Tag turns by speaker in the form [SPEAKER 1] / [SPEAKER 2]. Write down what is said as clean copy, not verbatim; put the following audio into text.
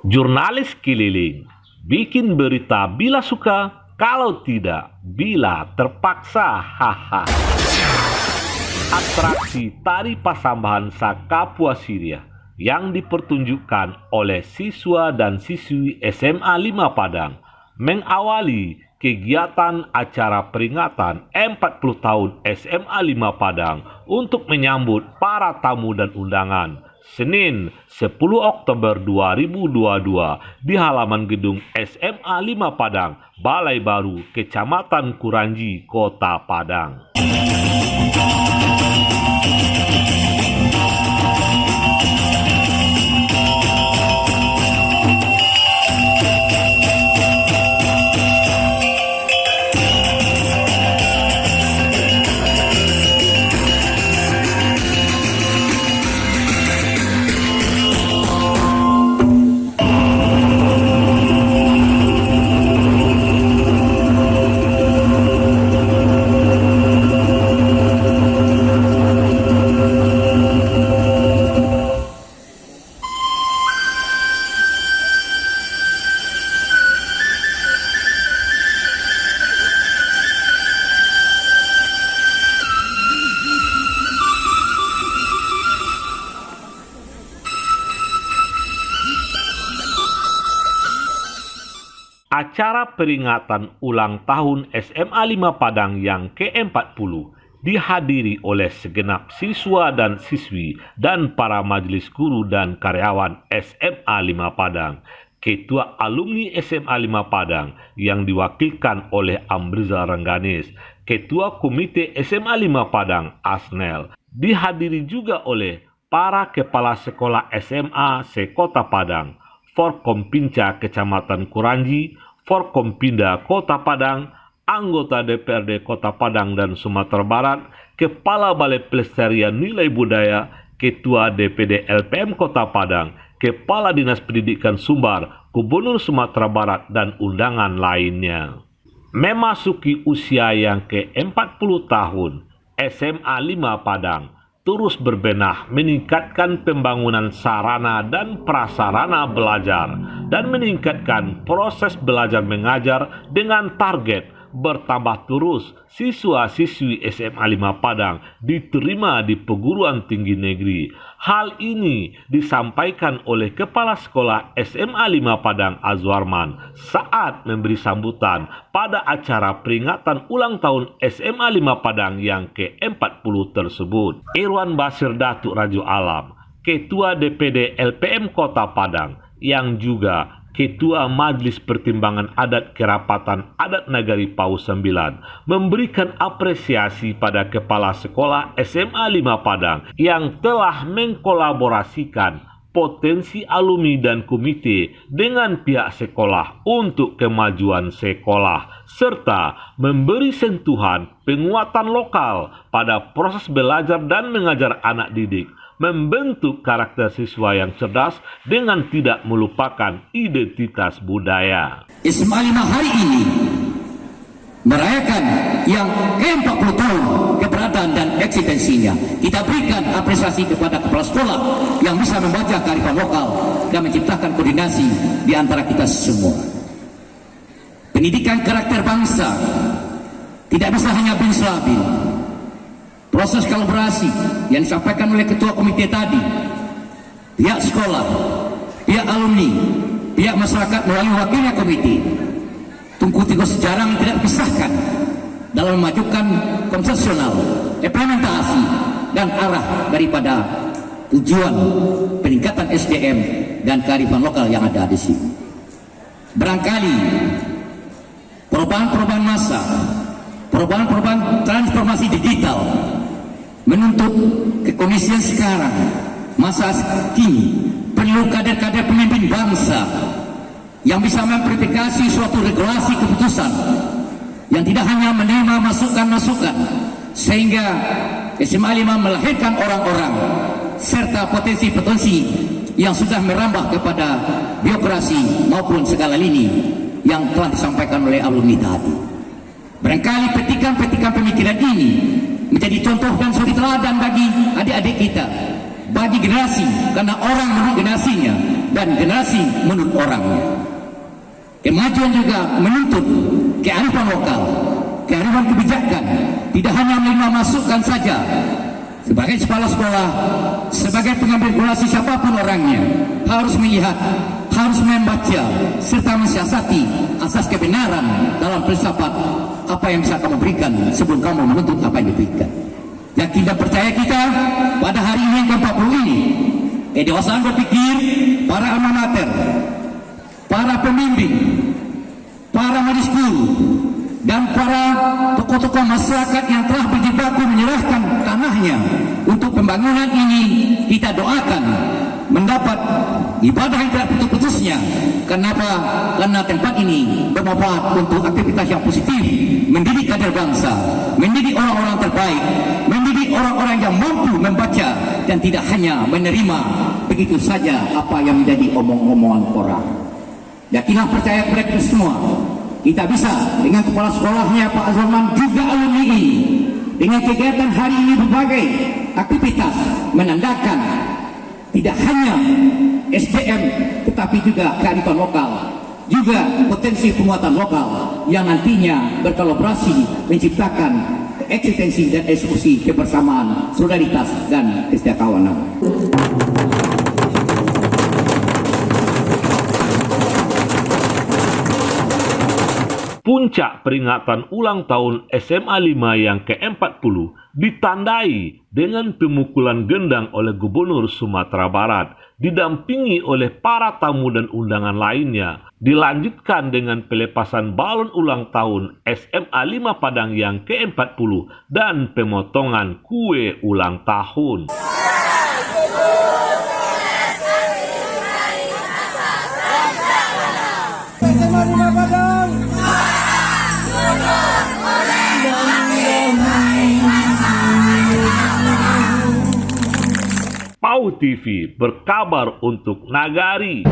[SPEAKER 1] Jurnalis keliling, bikin berita bila suka, kalau tidak, bila terpaksa. Haha. Atraksi tari Pasambahan Sakapua Syria yang dipertunjukkan oleh siswa dan siswi SMA 5 Padang mengawali kegiatan acara peringatan 40 tahun SMA 5 Padang untuk menyambut para tamu dan undangan Senin 10 Oktober 2022 di halaman gedung SMA 5 Padang, Balai Baru, Kecamatan Kuranji, Kota Padang. Acara peringatan ulang tahun SMA 5 Padang yang ke-40 dihadiri oleh segenap siswa dan siswi dan para majelis guru dan karyawan SMA 5 Padang. Ketua Alumni SMA 5 Padang yang diwakilkan oleh Amrizal Rengganis, Ketua Komite SMA 5 Padang Asnel, dihadiri juga oleh para kepala sekolah SMA se-Kota Padang, Forkompinca Kecamatan Kuranji, Forkompinda Kota Padang, anggota DPRD Kota Padang dan Sumatera Barat, Kepala Balai Pelestarian Nilai Budaya, Ketua DPD LPM Kota Padang, Kepala Dinas Pendidikan Sumbar, Gubernur Sumatera Barat, dan undangan lainnya. Memasuki usia yang ke-40 tahun, SMA 5 Padang terus berbenah meningkatkan pembangunan sarana dan prasarana belajar dan meningkatkan proses belajar mengajar dengan target bertambah terus siswa-siswi SMA 5 Padang diterima di perguruan tinggi negeri. Hal ini disampaikan oleh Kepala Sekolah SMA 5 Padang Azwarman saat memberi sambutan pada acara peringatan ulang tahun SMA 5 Padang yang ke-40 tersebut. Irwan Basir Datuk Rajo Alam, Ketua DPD LPM Kota Padang, yang juga Ketua Majelis Pertimbangan Adat Kerapatan Adat Nagari Pau 9, memberikan apresiasi pada Kepala Sekolah SMA 5 Padang yang telah mengkolaborasikan potensi alumni dan komite dengan pihak sekolah untuk kemajuan sekolah, serta memberi sentuhan penguatan lokal pada proses belajar dan mengajar anak didik, membentuk karakter siswa yang cerdas dengan tidak melupakan identitas budaya.
[SPEAKER 2] SMA 5 hari ini merayakan yang ke-40 tahun keberadaan dan eksistensinya. Kita berikan apresiasi kepada kepala sekolah yang bisa membaca kearifan lokal dan menciptakan koordinasi di antara kita semua. Pendidikan karakter bangsa tidak bisa hanya bin-slabil. Proses kolaborasi yang disampaikan oleh Ketua Komite tadi, pihak sekolah, pihak alumni, pihak masyarakat melalui wakilnya komite, tungku tiga sejarah yang tidak dipisahkan dalam memajukan konsepsional, implementasi, dan arah daripada tujuan peningkatan SDM dan kearifan lokal yang ada di sini. Barangkali perubahan-perubahan massa, perubahan-perubahan transformasi digital menuntut kekondisian sekarang, masa kini perlu kader-kader pemimpin bangsa yang bisa memverifikasi suatu regulasi keputusan yang tidak hanya menerima masukan-masukan sehingga SMA 5 melahirkan orang-orang serta potensi-potensi yang sudah merambah kepada birokrasi maupun segala lini yang telah disampaikan oleh alumni tadi. Barangkali petikan-petikan pemikiran ini menjadi contoh dan suri teladan bagi adik-adik kita, bagi generasi, karena orang menurut generasinya dan generasi menurut orangnya. Kemajuan juga menuntut kearifan lokal, kearifan kebijakan, tidak hanya menerima masukan saja. Sebagai kepala sekolah, sebagai pengambil keputusan siapapun orangnya, harus melihat, harus membaca, serta mensiasati asas kebenaran dalam filsafat apa yang bisa kamu berikan sebelum kamu menuntut apa yang diberikan. Yakin dan percaya kita pada hari ini yang ke-40 ini, kedewasaan berpikir para alma mater, para pembimbing, para majelis guru, dan para tokoh-tokoh masyarakat yang telah berjibaku menyerahkan tanahnya untuk pembangunan ini, kita doakan mendapat ibadah yang tidak putus-putusnya. Kenapa? Karena tempat ini bermanfaat untuk aktivitas yang positif, mendidik kader bangsa, mendidik orang-orang terbaik, mendidik orang-orang yang mampu membaca dan tidak hanya menerima begitu saja apa yang menjadi omong-omongan orang. Yakinlah, percaya kepada kita semua, kita bisa dengan kepala sekolahnya Pak Azman, juga alumni ini, dengan kegiatan hari ini berbagai aktivitas menandakan tidak hanya SDM tetapi juga kearifan lokal, juga potensi penguatan lokal yang nantinya berkolaborasi menciptakan eksistensi dan eksekusi kebersamaan, solidaritas dan kesetiakawanan.
[SPEAKER 1] Puncak peringatan ulang tahun SMA 5 yang ke-40 ditandai dengan pemukulan gendang oleh Gubernur Sumatera Barat, didampingi oleh para tamu dan undangan lainnya. Dilanjutkan dengan pelepasan balon ulang tahun SMA 5 Padang yang ke-40 dan pemotongan kue ulang tahun.
[SPEAKER 3] SMA 5 Padang.
[SPEAKER 1] PAU TV berkabar untuk Nagari.